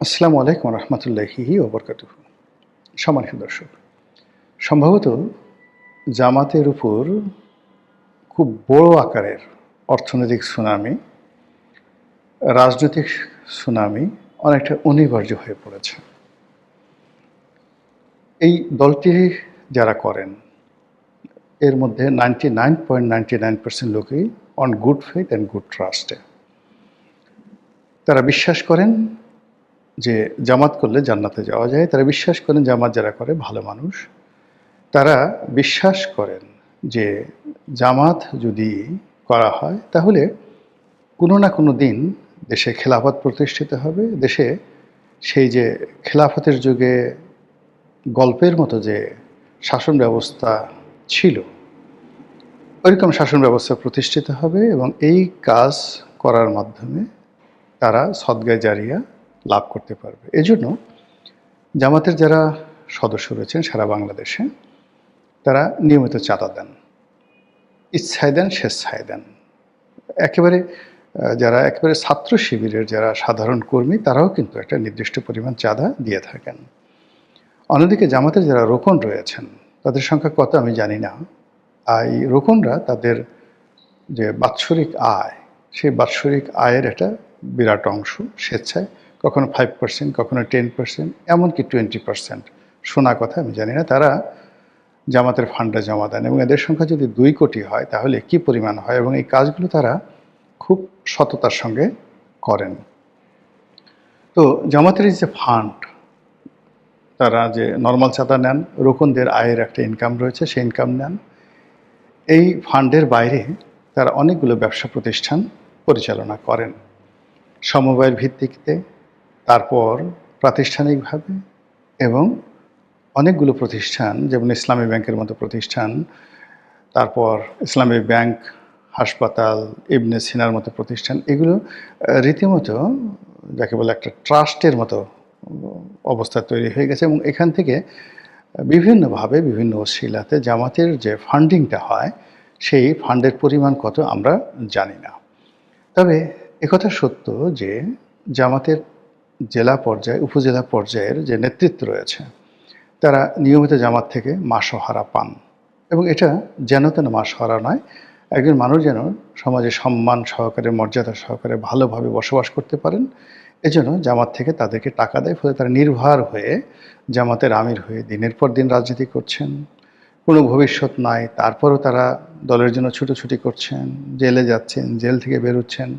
আসসালামু আলাইকুম রহমতুল্লাহি ওবরকাতুহু। সম্মানিত দর্শক, সম্ভবত জামাতের উপর খুব বড় আকারের অর্থনৈতিক সুনামি, রাজনৈতিক সুনামি অনেকটা অনিবার্য হয়ে পড়েছে। এই দলটি যারা করেন এর মধ্যে 99.99% লোকই on good faith and good ট্রাস্টে। তারা বিশ্বাস করেন যে জামাত করলে জান্নাতে যাওয়া যায়। তারা বিশ্বাস করেন জামাত যারা করে ভালো মানুষ। তারা বিশ্বাস করেন যে জামাত যদি করা হয় তাহলে কোনো না কোনো দিন দেশে খেলাফত প্রতিষ্ঠিত হবে। দেশে সেই যে খেলাফতের যুগে গল্পের মতো যে শাসন ব্যবস্থা ছিল, ওইরকম শাসন ব্যবস্থা প্রতিষ্ঠিত হবে এবং এই কাজ করার মাধ্যমে তারা সদগায়ে জারিয়া লাভ করতে পারবে। এজন্য জামাতের যারা সদস্য রয়েছেন সারা বাংলাদেশে, তারা নিয়মিত চাঁদা দেন, ইচ্ছায় দেন, স্বেচ্ছায় দেন। একেবারে যারা একেবারে ছাত্র শিবিরের যারা সাধারণ কর্মী, তারাও কিন্তু একটা নির্দিষ্ট পরিমাণ চাঁদা দিয়ে থাকেন। অন্যদিকে জামাতের যারা রোকন রয়েছেন, তাদের সংখ্যা কত আমি জানি না। এই রোকনরা তাদের যে বাৎসরিক আয়, সেই বাৎসরিক আয়ের একটা বিরাট অংশ স্বেচ্ছায়, কখনো 5%, কখনো 10%, এমনকি 20% শোনা কথা আমি জানি না, তারা জামাতের ফান্ডে জমা দেন। এবং এদের সংখ্যা যদি 2 কোটি হয় তাহলে কি পরিমাণ হয়, এবং এই কাজগুলো তারা খুব সততার সঙ্গে করেন। তো জামাতের এই যে ফান্ড, তারা যে নর্মাল চাঁদা নেন, রোকনদের আয়ের একটা ইনকাম রয়েছে, সেই ইনকাম নেন। এই ফান্ডের বাইরে তারা অনেকগুলো ব্যবসা প্রতিষ্ঠান পরিচালনা করেন সমবায়ের ভিত্তিতে, তারপর প্রাতিষ্ঠানিকভাবে, এবং অনেকগুলো প্রতিষ্ঠান যেমন ইসলামী ব্যাংকের মতো প্রতিষ্ঠান, তারপর ইসলামী ব্যাংক, হাসপাতাল, ইবনে সিনার মতো প্রতিষ্ঠান, এগুলো রীতিমতো যাকে বলে একটা ট্রাস্টের মতো অবস্থা তৈরি হয়ে গেছে। এবং এখান থেকে বিভিন্নভাবে বিভিন্ন ওসিলাতে জামাতের যে ফান্ডিংটা হয়, সেই ফান্ডের পরিমাণ কত আমরা জানি না। তবে একথা সত্য যে জামাতের জেলা পর্যায়ে, উপজেলা পর্যায়ের যে নেতৃত্ব রয়েছে, তারা নিয়মিত জামাত থেকে মাসোহারা পান। এবং এটা যেন তেন মাসোহারা নয়, একজন মানুষ যেন সমাজে সম্মান সহকারে, মর্যাদা সহকারে ভালোভাবে বসবাস করতে পারেন, এজন্য জামাত থেকে তাদেরকে টাকা দেয়। ফলে তারা নির্ভর হয়ে জামাতের আমির হয়ে দিনের পর দিন রাজনীতি করছেন। কোনো ভবিষ্যৎ নাই, তারপরও তারা দলের জন্য ছুটোছুটি করছেন, জেলে যাচ্ছেন, জেল থেকে বেরোচ্ছেন।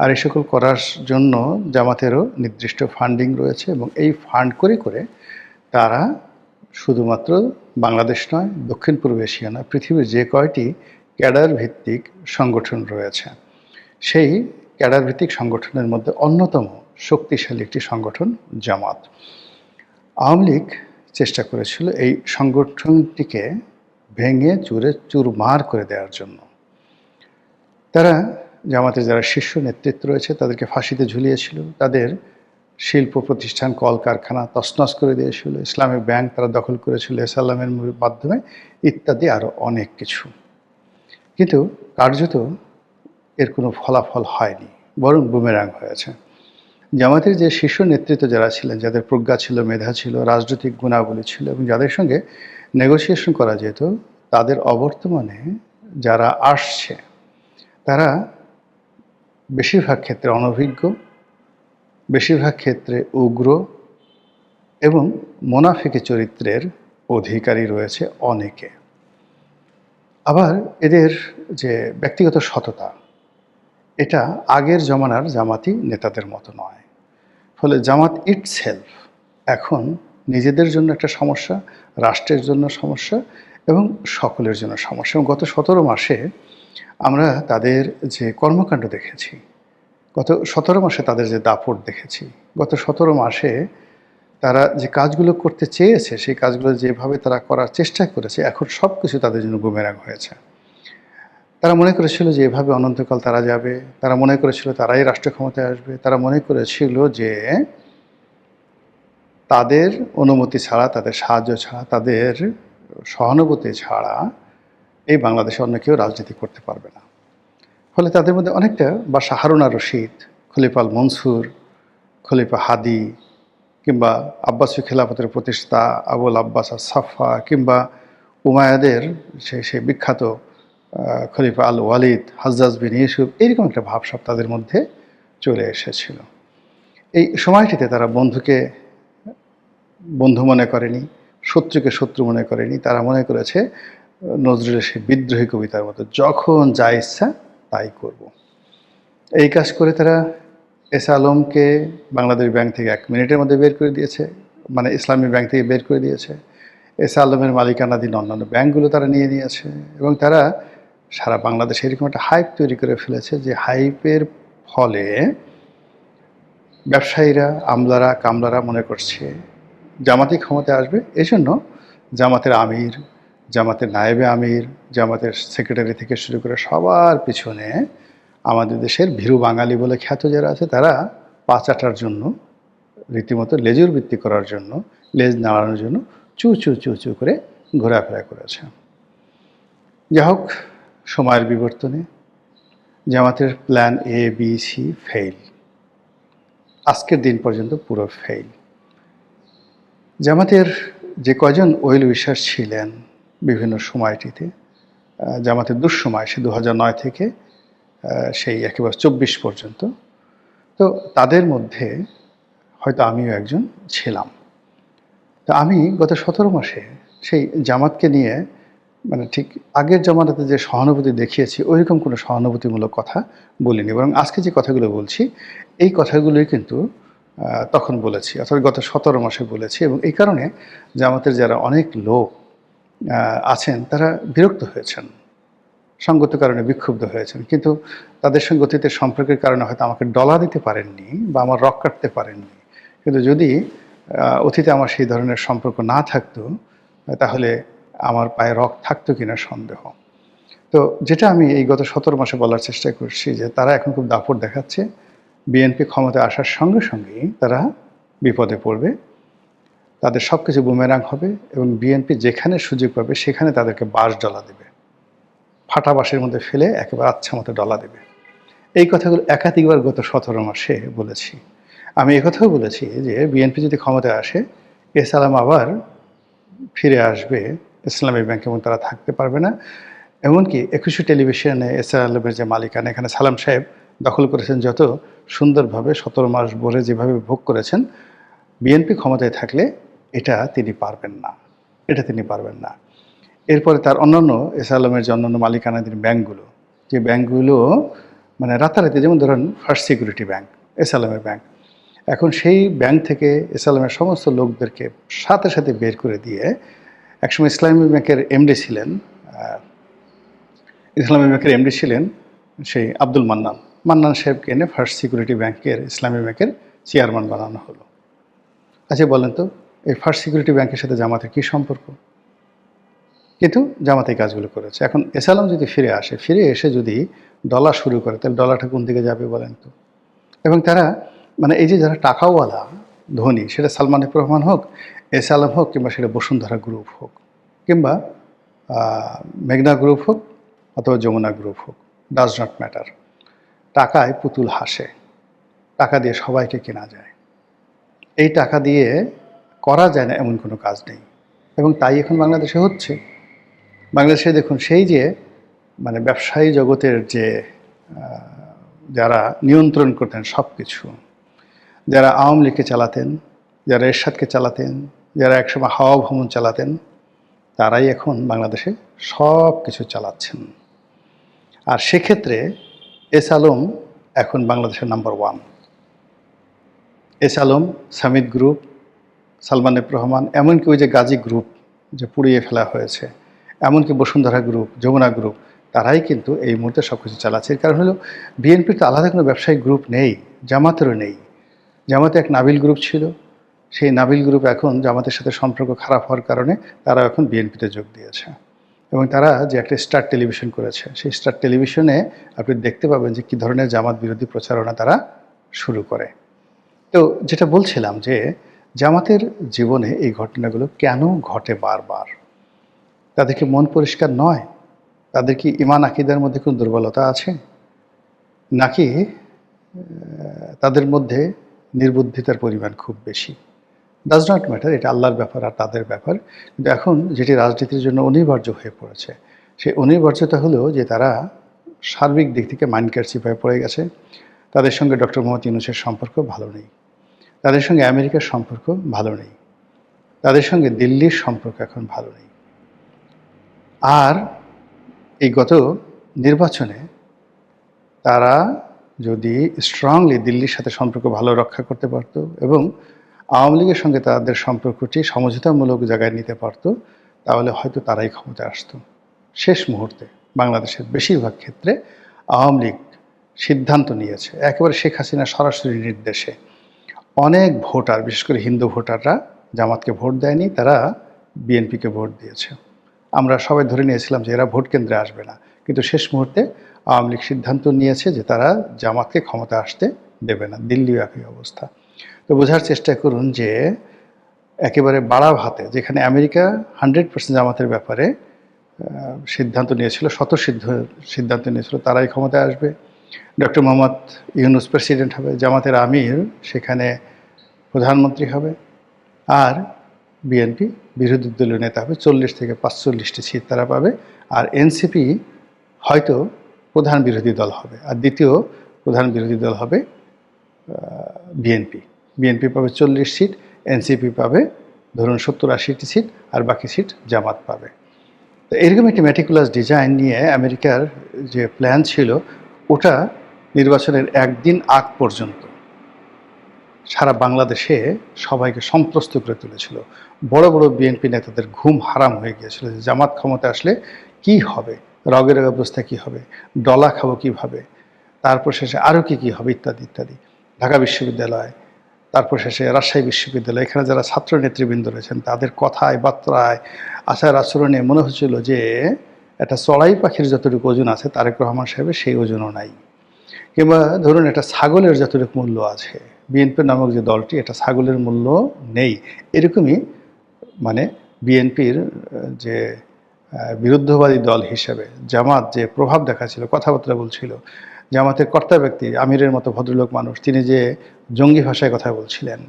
আর এই সকল করার জন্য জামাতেরও নির্দিষ্ট ফান্ডিং রয়েছে, এবং এই ফান্ড করে করে তারা শুধুমাত্র বাংলাদেশ নয়, দক্ষিণ পূর্ব এশিয়া নয়, পৃথিবীর যে কয়টি ক্যাডার ভিত্তিক সংগঠন রয়েছে, সেই ক্যাডার ভিত্তিক সংগঠনের মধ্যে অন্যতম শক্তিশালী একটি সংগঠন জামাত। আওয়ামী লীগ চেষ্টা করেছিল এই সংগঠনটিকে ভেঙে চুরে চুরমার করে দেওয়ার জন্য। তারা জামাতের যারা শীর্ষ নেতৃত্ব রয়েছে তাদেরকে ফাঁসিতে ঝুলিয়েছিল, তাদের শিল্প প্রতিষ্ঠান, কলকারখানা তছনছ করে দিয়েছিল, ইসলামী ব্যাংক তারা দখল করেছিল এসালামের মাধ্যমে, ইত্যাদি আরও অনেক কিছু। কিন্তু কার্যত এর কোনো ফলাফল হয়নি, বরং বুমেরাং হয়েছে। জামাতের যে শীর্ষ নেতৃত্ব যারা ছিলেন, যাদের প্রজ্ঞা ছিল, মেধা ছিল, রাজনৈতিক গুণাবলী ছিল, এবং যাদের সঙ্গে নেগোসিয়েশন করা যেত, তাদের অবর্তমানে যারা আসছে তারা বেশিরভাগ ক্ষেত্রে অনভিজ্ঞ, বেশিরভাগ ক্ষেত্রে উগ্র এবং মোনাফিকি চরিত্রের অধিকারী রয়েছে অনেকে। আবার এদের যে ব্যক্তিগত সততা, এটা আগের জমানার জামাতি নেতাদের মতো নয়। ফলে জামাত ইটসেলফ এখন নিজেদের জন্য একটা সমস্যা, রাষ্ট্রের জন্য সমস্যা, এবং সকলের জন্য সমস্যা। এবং গত 17 মাসে আমরা তাদের যে কর্মকাণ্ড দেখেছি, গত 17 মাসে তাদের যে দাপট দেখেছি, গত 17 মাসে তারা যে কাজগুলো করতে চেয়েছে, সেই কাজগুলো যেভাবে তারা করার চেষ্টা করেছে, এখন সব কিছু তাদের জন্য বুমেরাং হয়েছে। তারা মনে করেছিল যে এভাবে অনন্তকাল তারা যাবে, তারা মনে করেছিল তারাই রাষ্ট্র ক্ষমতায় আসবে, তারা মনে করেছিল যে তাদের অনুমতি ছাড়া, তাদের সাহায্য ছাড়া, তাদের সহানুভূতি ছাড়া এই বাংলাদেশে অন্য কেউ রাজনীতি করতে পারবে না। ফলে তাদের মধ্যে অনেকটা, বা হারুন আর রশিদ, খলিফা আল মনসুর, খলিফা হাদি, কিংবা আব্বাসী খেলাফতের প্রতিষ্ঠাতা আবুল আব্বাস সাফা, কিংবা উমায়াদের সেই বিখ্যাত খলিফা আল ওয়ালিদ, হাজ্জাজ বিন ইউসুফ, এইরকম একটা ভাবসাব তাদের মধ্যে চলে এসেছিল। এই সময়টিতে তারা বন্ধুকে বন্ধু মনে করেনি, শত্রুকে শত্রু মনে করেনি। তারা মনে করেছে নজরুলের সেই বিদ্রোহী কবিতার মতো, যখন যা ইচ্ছা তাই করব। এই কাজ করে তারা এস আলমকে বাংলাদেশ ব্যাংক থেকে 1 মিনিটের মধ্যে বের করে দিয়েছে, মানে ইসলামী ব্যাংক থেকে বের করে দিয়েছে। এস আলমের মালিকানাধীন অন্যান্য ব্যাংকগুলো তারা নিয়ে নিয়েছে, এবং তারা সারা বাংলাদেশে এরকম একটা হাইপ তৈরি করে ফেলেছে, যে হাইপের ফলে ব্যবসায়ীরা, আমলারা, কামলারা মনে করছে জামাতি ক্ষমতায় আসবে। এই জন্য জামাতের আমির, জামাতের নায়েবে আমির, জামাতের সেক্রেটারি থেকে শুরু করে সবার পিছনে আমাদের দেশের ভীরু বাঙালি বলে খ্যাত যারা আছে, তারা পা চাটার জন্য, রীতিমতো লেজুর বৃত্তি করার জন্য, লেজ নাড়ানোর জন্য চু চু চু চু করে ঘোরাফেরা করেছে। যাই হোক, সময়ের বিবর্তনে জামাতের plan A B C fail, আজকের দিন পর্যন্ত পুরো ফেইল। জামাতের যে কয়জন ওয়েল উইশার ছিলেন বিভিন্ন সময়টিতে, জামাতের দুঃসময়, সে 2009 থেকে সেই একেবারে 24 পর্যন্ত, তো তাদের মধ্যে হয়তো আমিও একজন ছিলাম। তো আমি গত 17 মাসে সেই জামাতকে নিয়ে, মানে ঠিক আগের জামানাতে যে সহানুভূতি দেখিয়েছি, ওইরকম কোনো সহানুভূতিমূলক কথা বলিনি, বরং আজকে যে কথাগুলো বলছি এই কথাগুলোই কিন্তু তখন বলেছি, অর্থাৎ গত 17 মাসে বলেছি। এবং এই কারণে জামাতের যারা অনেক লোক আছেন তারা বিরক্ত হয়েছেন, সঙ্গত কারণে বিক্ষুব্ধ হয়েছেন, কিন্তু তাদের সঙ্গে অতীতের সম্পর্কের কারণে হয়তো আমাকে ডলা দিতে পারেননি বা আমার রক কাটতে পারেননি। কিন্তু যদি অতীতে আমার সেই ধরনের সম্পর্ক না থাকতো, তাহলে আমার পায়ে রক থাকতো কিনা সন্দেহ। তো যেটা আমি এই গত 17 মাসে বলার চেষ্টা করছি, যে তারা এখন খুব দাপট দেখাচ্ছে। বিএনপি ক্ষমতায় আসার সঙ্গে সঙ্গেই তারা বিপদে পড়বে, তাদের সব কিছু বুমেরাং হবে, এবং বিএনপি যেখানে সুযোগ পাবে সেখানে তাদেরকে বাঁশ ডলা দেবে, ফাটা বাঁশের মধ্যে ফেলে একেবারে আচ্ছা মতো ডলা দেবে। এই কথাগুলো একাধিকবার গত 17 মাসে বলেছি। আমি একথাও বলেছি যে বিএনপি যদি ক্ষমতায় আসে, এস আলম আবার ফিরে আসবে ইসলামী ব্যাংক, এবং তারা থাকতে পারবে না। এমনকি 21 টেলিভিশনে এস আলমের যে মালিকানা, এখানে সালাম সাহেব দখল করেছেন, যত সুন্দরভাবে 17 মাস ভরে যেভাবে ভোগ করেছেন, বিএনপি ক্ষমতায় থাকলে এটা তিনি পারবেন না, এটা তিনি পারবেন না। এরপরে তার অন্যান্য এস আলমের যে অন্যান্য মালিকানাধীন ব্যাংকগুলো, যে ব্যাংকগুলো মানে রাতারাতি, যেমন ধরেন ফার্স্ট সিকিউরিটি ব্যাংক, এস আলমের ব্যাংক, এখন সেই ব্যাংক থেকে এস আলমের সমস্ত লোকদেরকে সাথে সাথে বের করে দিয়ে, একসময় ইসলামী ব্যাংকের এমডি ছিলেন, ইসলামী ব্যাংকের এমডি ছিলেন সেই আব্দুল মান্নান, মান্নান সাহেবকে এনে ফার্স্ট সিকিউরিটি ব্যাংকের, ইসলামী ব্যাংকের চেয়ারম্যান বানানো হলো। আচ্ছা বলেন তো, এই ফার্স্ট সিকিউরিটি ব্যাংকের সাথে জামাতের কী সম্পর্ক? কিন্তু জামাত এই কাজগুলো করেছে। এখন এস আলম যদি ফিরে আসে, ফিরে এসে যদি ডলা শুরু করে, তাহলে ডলাটা কোন দিকে যাবে বলেন তো? এবং তারা, মানে এই যে যারা টাকাওয়ালা ধনী, সেটা সালমান এফ রহমান হোক, এস আলম হোক, কিংবা সেটা বসুন্ধরা গ্রুপ হোক, কিংবা মেঘনা গ্রুপ হোক, অথবা যমুনা গ্রুপ হোক, ডাজ নট ম্যাটার। টাকায় পুতুল হাসে, টাকা দিয়ে সবাইকে কেনা যায়। এই টাকা দিয়ে করা যায় না এমন কোনো কাজ নেই, এবং তাই এখন বাংলাদেশে হচ্ছে। বাংলাদেশে দেখুন, সেই যে মানে ব্যবসায়ী জগতের যে যারা নিয়ন্ত্রণ করতেন সব কিছু, যারা আওয়ামী লীগকে চালাতেন, যারা এরশাদকে চালাতেন, যারা একসময় হাওয়া ভ্রমণ চালাতেন, তারাই এখন বাংলাদেশে সব কিছু চালাচ্ছেন। আর সেক্ষেত্রে এস আলম এখন বাংলাদেশের number 1। S Alam, Samid group, Salman F Rahman, এমনকি ওই যে গাজী গ্রুপ যে পুড়িয়ে ফেলা হয়েছে, এমনকি বসুন্ধরা গ্রুপ, যমুনা গ্রুপ, তারাই কিন্তু এই মুহূর্তে সব কিছু চালাচ্ছে। এর কারণ হলো বিএনপির তো আলাদা কোনো ব্যবসায়িক গ্রুপ নেই, জামাতেরও নেই। জামাতে এক নাবিল গ্রুপ ছিল, সেই নাবিল গ্রুপ এখন জামাতের সাথে সম্পর্ক খারাপ হওয়ার কারণে তারা এখন বিএনপিতে যোগ দিয়েছে। এবং তারা যে একটা স্টার টেলিভিশন করেছে, সেই স্টার টেলিভিশনে আপনি দেখতে পাবেন যে কী ধরনের জামাত বিরোধী প্রচারণা তারা শুরু করে। তো যেটা বলছিলাম, যে জামাতের জীবনে এই ঘটনাগুলো কেন ঘটে বারবার? তাদের কি মন পরিষ্কার নয়? তাদের কি ইমান আকিদার মধ্যে কোনো দুর্বলতা আছে? নাকি তাদের মধ্যে নির্বুদ্ধিতার পরিমাণ খুব বেশি? ডাজ নট ম্যাটার, এটা আল্লাহর ব্যাপার আর তাদের ব্যাপার। কিন্তু এখন যেটি রাজনীতির জন্য অনিবার্য হয়ে পড়েছে, সেই অনিবার্যতা হলো যে তারা সার্বিক দিক থেকে মাইন্ড কারসিপ হয়ে পড়ে গেছে। তাদের সঙ্গে ডক্টর মোহাম্মদ ইউনূসের সম্পর্ক ভালো নেই, তাদের সঙ্গে আমেরিকার সম্পর্ক ভালো নেই, তাদের সঙ্গে দিল্লির সম্পর্ক এখন ভালো নেই। আর এই গত নির্বাচনে তারা যদি স্ট্রংলি দিল্লির সাথে সম্পর্ক ভালো রক্ষা করতে পারত এবং আওয়ামী লীগের সঙ্গে তাদের সম্পর্কটি সমঝোতামূলক জায়গায় নিতে পারত, তাহলে হয়তো তারাই ক্ষমতায় আসতো। শেষ মুহূর্তে বাংলাদেশের বেশিরভাগ ক্ষেত্রে আওয়ামী লীগ সিদ্ধান্ত নিয়েছে একেবারে শেখ হাসিনার সরাসরি নির্দেশে। অনেক ভোটার, বিশেষ করে হিন্দু ভোটাররা জামাতকে ভোট দেয়নি, তারা বিএনপিকে ভোট দিয়েছে। আমরা সবাই ধরে নিয়েছিলাম যে এরা ভোট কেন্দ্রে আসবে না, কিন্তু শেষ মুহূর্তে আওয়ামী লীগ সিদ্ধান্ত নিয়েছে যে তারা জামাতকে ক্ষমতা আসতে দেবে না। দিল্লিও একই অবস্থা। তো বোঝার চেষ্টা করুন যে একেবারে বাড়া ভাতে, যেখানে আমেরিকা 100% জামাতের ব্যাপারে সিদ্ধান্ত নিয়েছিল, সিদ্ধান্ত নিয়েছিল তারাই ক্ষমতায় আসবে। ডক্টর মোহাম্মদ ইউনূস প্রেসিডেন্ট হবে, জামাতের আমির সেখানে প্রধানমন্ত্রী হবে, আর বিএনপি বিরোধী দলীয় নেতা হবে। 40 থেকে 45টি সিট তারা পাবে। আর এনসিপি হয়তো প্রধান বিরোধী দল হবে, আর দ্বিতীয় প্রধান বিরোধী দল হবে বিএনপি। বিএনপি পাবে 40 সিট, এনসিপি পাবে ধরুন 70-80টি সিট, আর বাকি সিট জামাত পাবে। তো এরকম একটি ম্যাটিকুলাস ডিজাইন নিয়ে আমেরিকার যে প্ল্যান ছিল, ওটা নির্বাচনের একদিন আগ পর্যন্ত সারা বাংলাদেশে সবাইকে সন্ত্রস্ত করে তুলেছিল। বড় বড় বিএনপি নেতাদের ঘুম হারাম হয়ে গিয়েছিল যে জামাত ক্ষমতা আসলে কি হবে, রগের অবস্থা কী হবে, ডলা খাবো কীভাবে, তারপর শেষে আরও কী হবে ইত্যাদি ইত্যাদি। ঢাকা বিশ্ববিদ্যালয়, তারপর শেষে রাজশাহী বিশ্ববিদ্যালয়, এখানে যারা ছাত্র নেতৃবৃন্দ রয়েছেন তাদের কথায় বার্তায় আচার আচরণে মনে হচ্ছিল যে একটা চড়াই পাখির যতটুকু ওজন আছে তারেক রহমান সাহেবের সেই ওজনও নাই। কিংবা ধরুন একটা ছাগলের যতটুকু মূল্য আছে, বিএনপি নামক যে দলটি, এটা ছাগলের মূল্য নেই। এরকমই মানে বিএনপির যে বিরুদ্ধবাদী দল হিসেবে জামাত যে প্রভাব দেখাচ্ছিল, কথাবার্তা বলছিল, জামাতের কর্তা ব্যক্তি আমিরের মতো ভদ্রলোক মানুষ, তিনি যে জঙ্গি ভাষায় কথা বলছিলেন,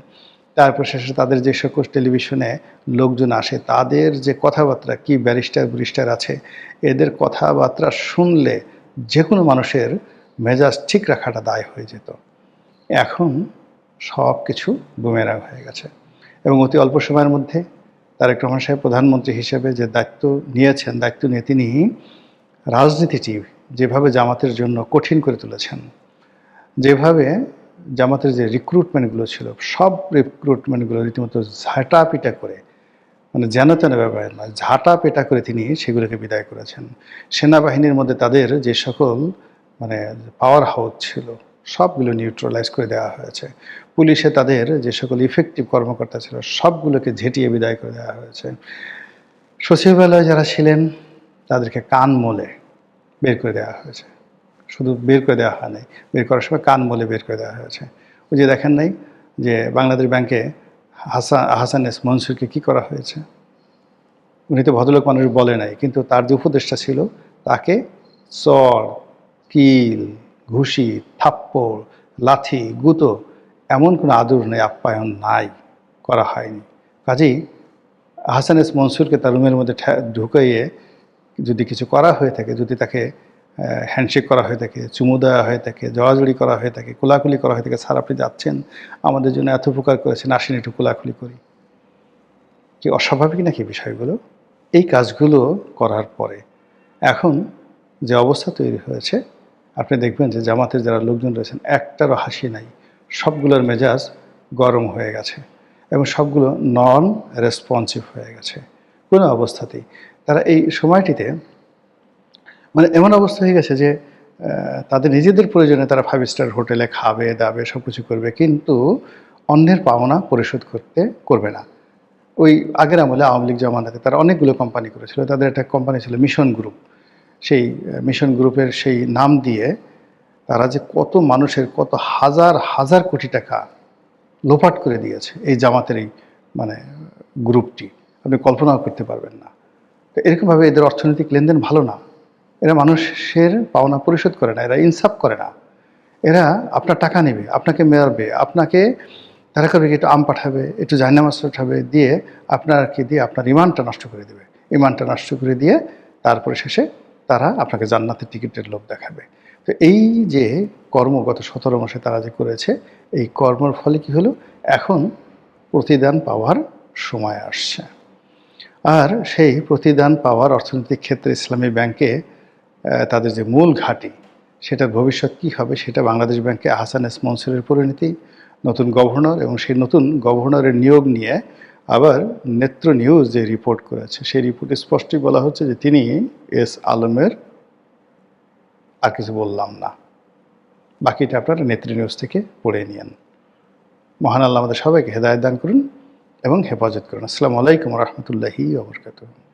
তারপর শেষে তাদের যে সকল টেলিভিশনে লোকজন আসে তাদের যে কথাবার্তা, কি ব্যারিস্টার আছে, এদের কথাবার্তা শুনলে যে কোনো মানুষের মেজাজ ঠিক রাখাটা দায় হয়ে যেত। এখন সব কিছু বুমেরাং হয়ে গেছে এবং অতি অল্প সময়ের মধ্যে তারেক রহমান সাহেব প্রধানমন্ত্রী হিসেবে যে দায়িত্ব নিয়েছেন, দায়িত্ব নিয়ে তিনি রাজনীতিটি যেভাবে জামাতের জন্য কঠিন করে তুলেছেন, যেভাবে জামাতের যে রিক্রুটমেন্টগুলো ছিল সব রিক্রুটমেন্টগুলো রীতিমতো ঝাঁটাপিটা করে, মানে যেন তেন ব্যাপার নয়, ঝাঁটাপেটা করে তিনি সেগুলোকে বিদায় করেছেন। সেনাবাহিনীর মধ্যে তাদের যে সকল মানে পাওয়ার হাউস ছিল সবগুলো নিউট্রালাইজ করে দেওয়া হয়েছে। পুলিশে তাদের যে সকল ইফেক্টিভ কর্মকর্তা ছিল সবগুলোকে ঝেঁটিয়ে বিদায় করে দেওয়া হয়েছে। সচিবালয়ে যারা ছিলেন তাদেরকে কান মলে বের করে দেওয়া হয়েছে। শুধু বের করে দেওয়া হয় নাই, বের করার সময় কান মলে বের করে দেওয়া হয়েছে। ওই যে দেখেন নাই যে বাংলাদেশ ব্যাংকে হাসান এস মনসুরকে কী করা হয়েছে? উনি তো ভদ্রলোক মানুষ বলে নাই, কিন্তু তার যে উপদেষ্টা ছিল তাকে চড়, কিল, ঘুষি, থাপ্পড়, লাথি, গুঁতো এমন কোনো আদর নেই, আপ্যায়ন নাই, করা হয়নি। কাজেই হাসান এস মনসুরকে তার রুমের মধ্যে ঢুকাইয়ে যদি কিছু করা হয়ে থাকে, যদি তাকে হ্যান্ডশেক করা হয়ে থাকে, চুমু দেওয়া হয়ে থাকে, জড়াজড়ি করা হয়ে থাকে, কোলাকুলি করা হয়ে থাকে, স্যার আপনি যাচ্ছেন, আমাদের জন্য এত উপকার করেছেন, আসেন একটু কোলাকুলি করি, কি অস্বাভাবিক নাকি বিষয়গুলো? এই কাজগুলো করার পরে এখন যে অবস্থা তৈরি হয়েছে, আপনি দেখবেন যে জামাতের যারা লোকজন রয়েছেন একটারও হাসি নাই, সবগুলোর মেজাজ গরম হয়ে গেছে এবং সবগুলো নন রেসপন্সিভ হয়ে গেছে। কোনো অবস্থাতেই তারা এই সময়টিতে মানে এমন অবস্থা হয়ে গেছে যে তাদের নিজেদের প্রয়োজনে তারা 5 স্টার হোটেলে খাবে দাবে সব কিছু করবে, কিন্তু অন্যের পাওনা পরিশোধ করবে না। ওই আগের আমলে আওয়ামী লীগ জামানাতে তারা অনেকগুলো কোম্পানি করেছিল। তাদের একটা কোম্পানি ছিল মিশন গ্রুপ। সেই মিশন গ্রুপের সেই নাম দিয়ে তারা যে কত মানুষের কত হাজার হাজার কোটি টাকা লোপাট করে দিয়েছে এই জামাতের এই মানে গ্রুপটি, আপনি কল্পনাও করতে পারবেন না। তো এরকমভাবে এদের অর্থনৈতিক লেনদেন ভালো না। এরা মানুষের পাওনা পরিশোধ করে না, এরা ইনসাফ করে না। এরা আপনার টাকা নেবে, আপনাকে মারবে, আপনাকে তারা করবে কি, একটু আম পাঠাবে, একটু জায়নামাজ পাঠাবে, দিয়ে আপনার ইমানটা নষ্ট করে দেবে। ইমানটা নষ্ট করে দিয়ে তারপরে শেষে তারা আপনাকে জান্নাতের টিকিটের লোভ দেখাবে। তো এই যে কর্ম গত 17 মাসে তারা যে করেছে, এই কর্মের ফলে কি হলো, এখন প্রতিদান পাওয়ার সময় আসছে। আর সেই প্রতিদান পাওয়ার অর্থনৈতিক ক্ষেত্রে ইসলামী ব্যাংকে তাদের যে মূল ঘাঁটি, সেটার ভবিষ্যৎ কী হবে, সেটা বাংলাদেশ ব্যাংকে আহসান এস মনসুরের পরিণতি, নতুন গভর্নর এবং সেই নতুন গভর্নরের নিয়োগ নিয়ে আবার নেত্র নিউজ যে রিপোর্ট করেছে, সেই রিপোর্টে স্পষ্টই বলা হচ্ছে যে তিনি এস আলমের, আর কিছু বললাম না, বাকিটা আপনারা নেত্র নিউজ থেকে পড়ে নিয়েন। মহান আল্লাহ আমাদের সবাইকে হেদায়েত দান করুন এবং হেফাজত করুন। আসসালামু আলাইকুম ওয়া রাহমাতুল্লাহি ওয়া বারাকাতুহু।